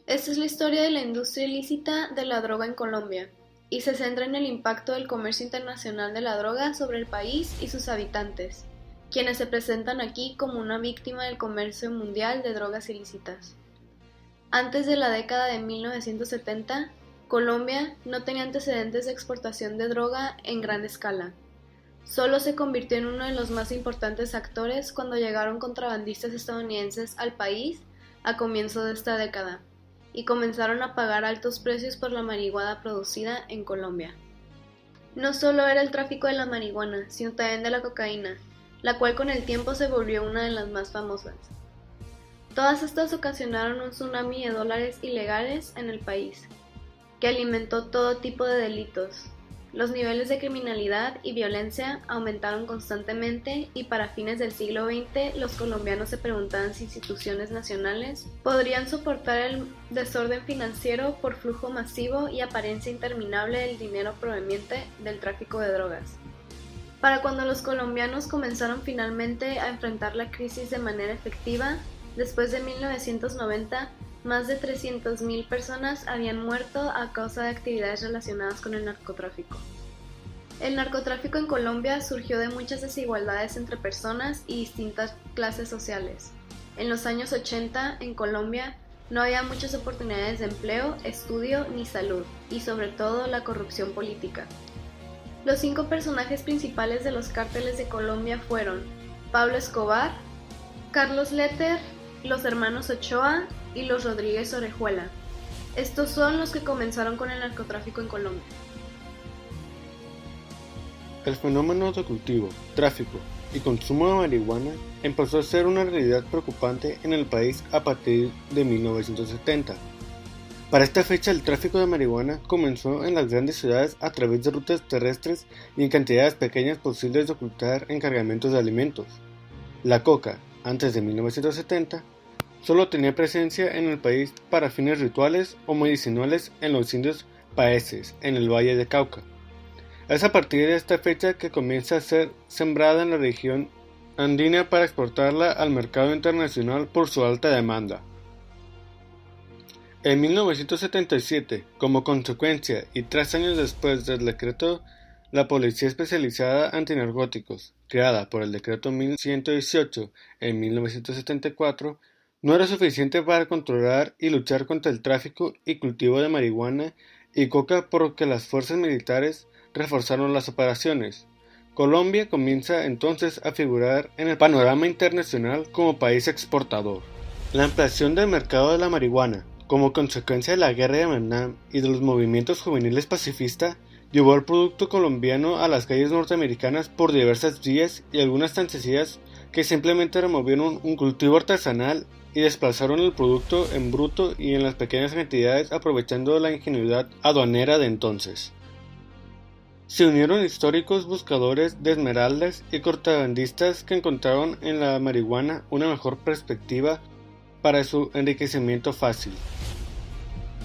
Esta es la historia de la industria ilícita de la droga en Colombia, y se centra en el impacto del comercio internacional de la droga sobre el país y sus habitantes, quienes se presentan aquí como una víctima del comercio mundial de drogas ilícitas. Antes de la década de 1970, Colombia no tenía antecedentes de exportación de droga en gran escala. Solo se convirtió en uno de los más importantes actores cuando llegaron contrabandistas estadounidenses al país a comienzo de esta década, y comenzaron a pagar altos precios por la marihuana producida en Colombia. No solo era el tráfico de la marihuana, sino también de la cocaína, la cual con el tiempo se volvió una de las más famosas. Todas estas ocasionaron un tsunami de dólares ilegales en el país, que alimentó todo tipo de delitos. Los niveles de criminalidad y violencia aumentaron constantemente y para fines del siglo XX los colombianos se preguntaban si instituciones nacionales podrían soportar el desorden financiero por flujo masivo y apariencia interminable del dinero proveniente del tráfico de drogas. Para cuando los colombianos comenzaron finalmente a enfrentar la crisis de manera efectiva, después de 1990, más de 300.000 personas habían muerto a causa de actividades relacionadas con el narcotráfico. El narcotráfico en Colombia surgió de muchas desigualdades entre personas y distintas clases sociales. En los años 80, en Colombia, no había muchas oportunidades de empleo, estudio ni salud, y sobre todo la corrupción política. Los 5 personajes principales de los cárteles de Colombia fueron Pablo Escobar, Carlos Letter, los hermanos Ochoa y los Rodríguez Orejuela. Estos son los que comenzaron con el narcotráfico en Colombia. El fenómeno de cultivo, tráfico y consumo de marihuana empezó a ser una realidad preocupante en el país a partir de 1970. Para esta fecha el tráfico de marihuana comenzó en las grandes ciudades a través de rutas terrestres y en cantidades pequeñas posibles de ocultar en cargamentos de alimentos. La coca, antes de 1970, solo tenía presencia en el país para fines rituales o medicinales en los indios paeses en el Valle de Cauca. Es a partir de esta fecha que comienza a ser sembrada en la región andina para exportarla al mercado internacional por su alta demanda. En 1977, como consecuencia y 3 años después del decreto, la Policía Especializada Antinarcóticos, creada por el decreto 1118 en 1974, no era suficiente para controlar y luchar contra el tráfico y cultivo de marihuana y coca, por lo que las fuerzas militares reforzaron las operaciones. Colombia comienza entonces a figurar en el panorama internacional como país exportador. La ampliación del mercado de la marihuana, como consecuencia de la guerra de Vietnam y de los movimientos juveniles pacifistas, llevó al producto colombiano a las calles norteamericanas por diversas vías y algunas tan sencillas que simplemente removieron un cultivo artesanal y desplazaron el producto en bruto y en las pequeñas cantidades aprovechando la ingenuidad aduanera de entonces. Se unieron históricos buscadores de esmeraldas y contrabandistas que encontraron en la marihuana una mejor perspectiva para su enriquecimiento fácil.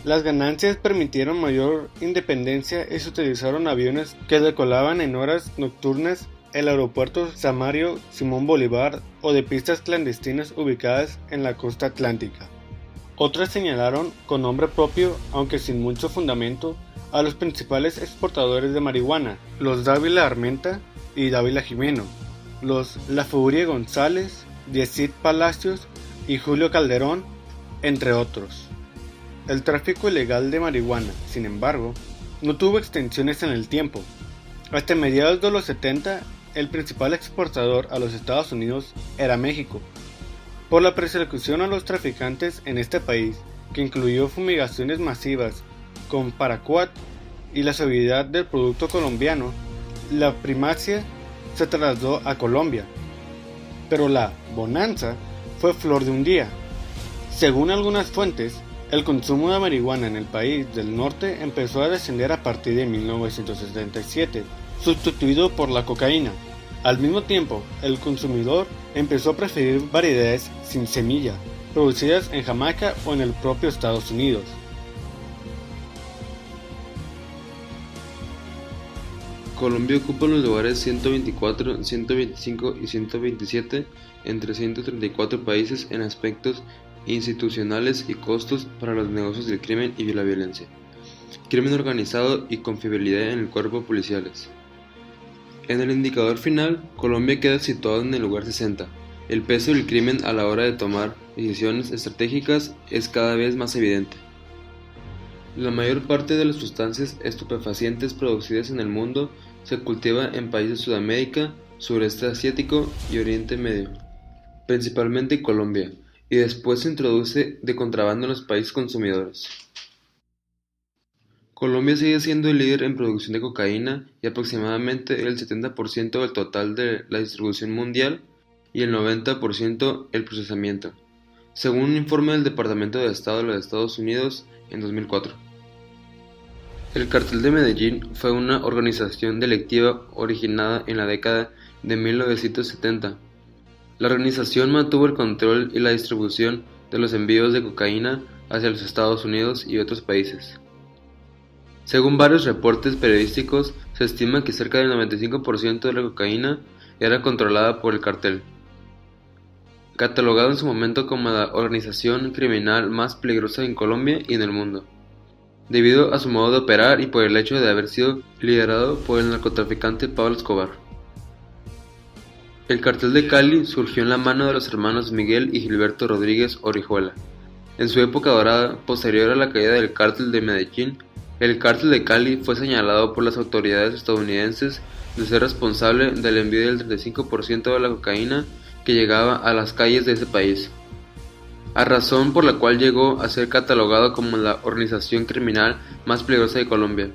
Las ganancias permitieron mayor independencia y se utilizaron aviones que decolaban en horas nocturnas el aeropuerto Samario Simón Bolívar o de pistas clandestinas ubicadas en la costa atlántica. Otras señalaron con nombre propio, aunque sin mucho fundamento, a los principales exportadores de marihuana, los Dávila Armenta y Dávila Jimeno, los La Furia González, Diezid Palacios y Julio Calderón, entre otros. El tráfico ilegal de marihuana, sin embargo, no tuvo extensiones en el tiempo. Hasta mediados de los 70, el principal exportador a los Estados Unidos era México. Por la persecución a los traficantes en este país, que incluyó fumigaciones masivas con paraquat y la seguridad del producto colombiano, la primacia se trasladó a Colombia. Pero la bonanza fue flor de un día. Según algunas fuentes, el consumo de marihuana en el país del norte empezó a descender a partir de 1977, sustituido por la cocaína. Al mismo tiempo, el consumidor empezó a preferir variedades sin semilla, producidas en Jamaica o en el propio Estados Unidos. Colombia ocupa los lugares 124, 125 y 127 entre 134 países en aspectos institucionales y costos para los negocios del crimen y la violencia, crimen organizado y confiabilidad en el cuerpo policiales. En el indicador final, Colombia queda situado en el lugar 60. El peso del crimen a la hora de tomar decisiones estratégicas es cada vez más evidente. La mayor parte de las sustancias estupefacientes producidas en el mundo se cultiva en países de Sudamérica, Sureste Asiático y Oriente Medio, principalmente Colombia, y después se introduce de contrabando en los países consumidores. Colombia sigue siendo el líder en producción de cocaína y aproximadamente el 70% del total de la distribución mundial y el 90% el procesamiento, según un informe del Departamento de Estado de los Estados Unidos en 2004. El Cartel de Medellín fue una organización delictiva originada en la década de 1970. La organización mantuvo el control y la distribución de los envíos de cocaína hacia los Estados Unidos y otros países. Según varios reportes periodísticos, se estima que cerca del 95% de la cocaína era controlada por el cartel. Catalogado en su momento como la organización criminal más peligrosa en Colombia y en el mundo, debido a su modo de operar y por el hecho de haber sido liderado por el narcotraficante Pablo Escobar. El cartel de Cali surgió en la mano de los hermanos Miguel y Gilberto Rodríguez Orihuela. En su época dorada, posterior a la caída del Cártel de Medellín, el Cártel de Cali fue señalado por las autoridades estadounidenses de ser responsable del envío del 35% de la cocaína que llegaba a las calles de ese país, a razón por la cual llegó a ser catalogado como la organización criminal más peligrosa de Colombia.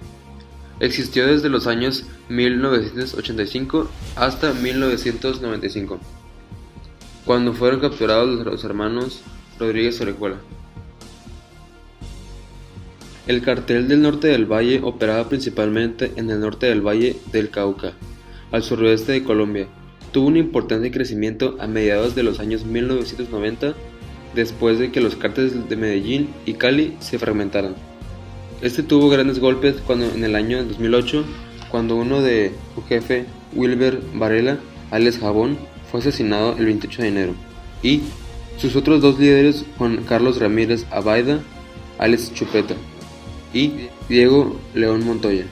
Existió desde los años 1985 hasta 1995, cuando fueron capturados los hermanos Rodríguez Orejuela. El Cartel del Norte del Valle operaba principalmente en el norte del Valle del Cauca, al suroeste de Colombia. Tuvo un importante crecimiento a mediados de los años 1990, después de que los cárteles de Medellín y Cali se fragmentaran. Este tuvo grandes golpes cuando en el año 2008, cuando uno de su jefe, Wilber Varela, alias Jabón, fue asesinado el 28 de enero, y sus otros dos líderes, Juan Carlos Ramírez Abaida, alias Chupeta, y Diego León Montoya.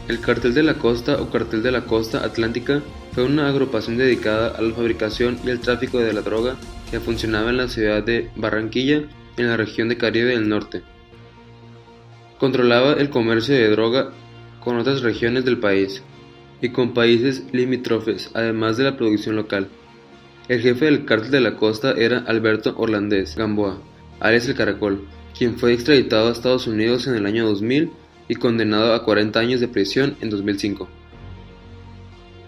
El Cartel de la Costa o Cartel de la Costa Atlántica fue una agrupación dedicada a la fabricación y el tráfico de la droga que funcionaba en la ciudad de Barranquilla, en la región de Caribe del Norte. Controlaba el comercio de droga con otras regiones del país y con países limítrofes, además de la producción local. El jefe del Cártel de la Costa era Alberto Orlandez Gamboa, alias El Caracol, quien fue extraditado a Estados Unidos en el año 2000 y condenado a 40 años de prisión en 2005.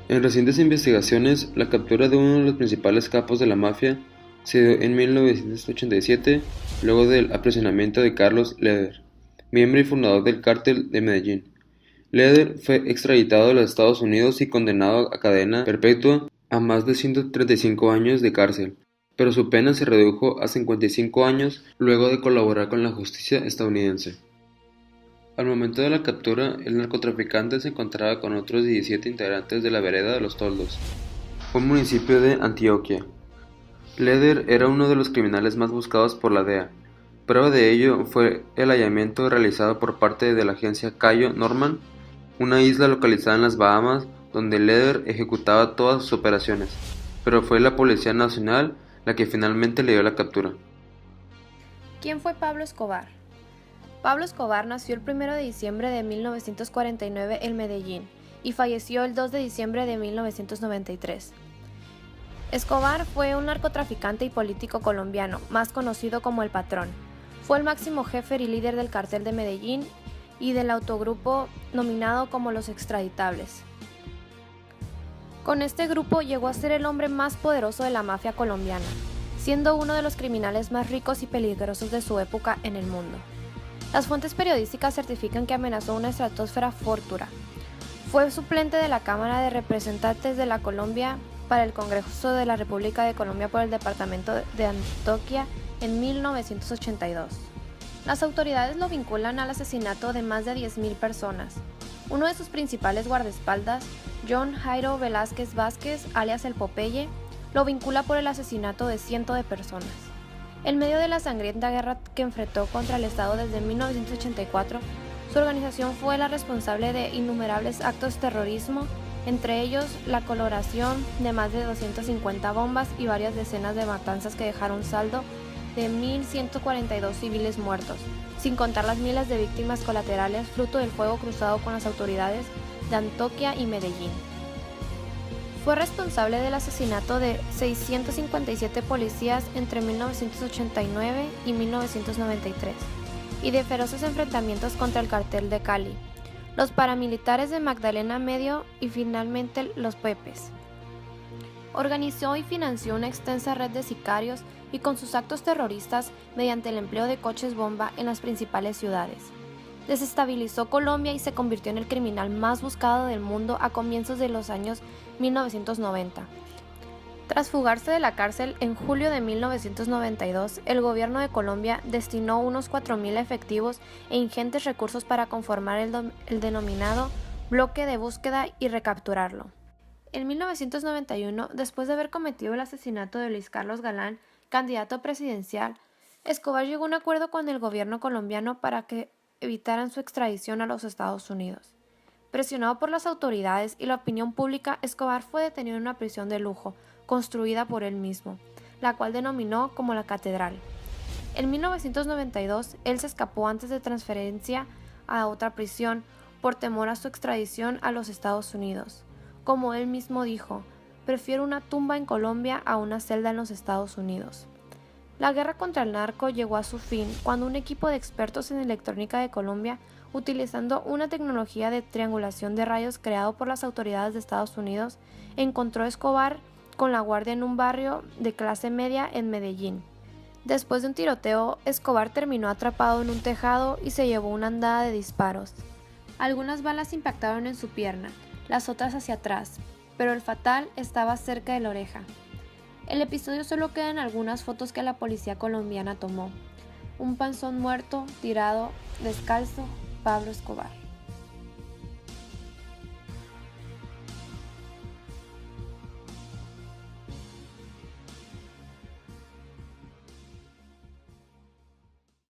En recientes investigaciones, la captura de uno de los principales capos de la mafia se dio en 1987, luego del aprisionamiento de Carlos Leder, miembro y fundador del Cártel de Medellín. Leder fue extraditado a los Estados Unidos y condenado a cadena perpetua a más de 135 años de cárcel, pero su pena se redujo a 55 años luego de colaborar con la justicia estadounidense. Al momento de la captura, el narcotraficante se encontraba con otros 17 integrantes de la vereda de Los Toldos, un municipio de Antioquia. Leder era uno de los criminales más buscados por la DEA. Prueba de ello fue el allanamiento realizado por parte de la agencia Cayo Norman, una isla localizada en las Bahamas, donde Leder ejecutaba todas sus operaciones, pero fue la Policía Nacional la que finalmente le dio la captura. ¿Quién fue Pablo Escobar? Pablo Escobar nació el 1 de diciembre de 1949 en Medellín y falleció el 2 de diciembre de 1993. Escobar fue un narcotraficante y político colombiano, más conocido como El Patrón. Fue el máximo jefe y líder del Cartel de Medellín y del autogrupo nominado como Los Extraditables. Con este grupo llegó a ser el hombre más poderoso de la mafia colombiana, siendo uno de los criminales más ricos y peligrosos de su época en el mundo. Las fuentes periodísticas certifican que amenazó una estratosfera futura. Fue suplente de la Cámara de Representantes de la Colombia para el Congreso de la República de Colombia por el departamento de Antioquia en 1982. Las autoridades lo vinculan al asesinato de más de 10.000 personas. Uno de sus principales guardaespaldas, John Jairo Velázquez Vázquez, alias El Popeye, lo vincula por el asesinato de cientos de personas. En medio de la sangrienta guerra que enfrentó contra el Estado desde 1984, su organización fue la responsable de innumerables actos de terrorismo, entre ellos la coloración de más de 250 bombas y varias decenas de matanzas que dejaron un saldo de 1.142 civiles muertos, sin contar las miles de víctimas colaterales fruto del fuego cruzado con las autoridades de Antioquia y Medellín. Fue responsable del asesinato de 657 policías entre 1989 y 1993 y de feroces enfrentamientos contra el cartel de Cali, los paramilitares de Magdalena Medio y finalmente los Pepes. Organizó y financió una extensa red de sicarios y con sus actos terroristas mediante el empleo de coches bomba en las principales ciudades. Desestabilizó Colombia y se convirtió en el criminal más buscado del mundo a comienzos de los años 1990. Tras fugarse de la cárcel en julio de 1992, el gobierno de Colombia destinó unos 4.000 efectivos e ingentes recursos para conformar el denominado bloque de búsqueda y recapturarlo. En 1991, después de haber cometido el asesinato de Luis Carlos Galán, candidato presidencial, Escobar llegó a un acuerdo con el gobierno colombiano para que evitaran su extradición a los Estados Unidos. Presionado por las autoridades y la opinión pública, Escobar fue detenido en una prisión de lujo, construida por él mismo, la cual denominó como la Catedral. En 1992, él se escapó antes de transferencia a otra prisión por temor a su extradición a los Estados Unidos. Como él mismo dijo, prefiero una tumba en Colombia a una celda en los Estados Unidos. La guerra contra el narco llegó a su fin cuando un equipo de expertos en electrónica de Colombia, utilizando una tecnología de triangulación de rayos creado por las autoridades de Estados Unidos, encontró a Escobar con la guardia en un barrio de clase media en Medellín. Después de un tiroteo, Escobar terminó atrapado en un tejado y se llevó una andada de disparos. Algunas balas impactaron en su pierna, las otras hacia atrás, pero el fatal estaba cerca de la oreja. El episodio solo queda en algunas fotos que la policía colombiana tomó. Un panzón muerto, tirado, descalzo, Pablo Escobar.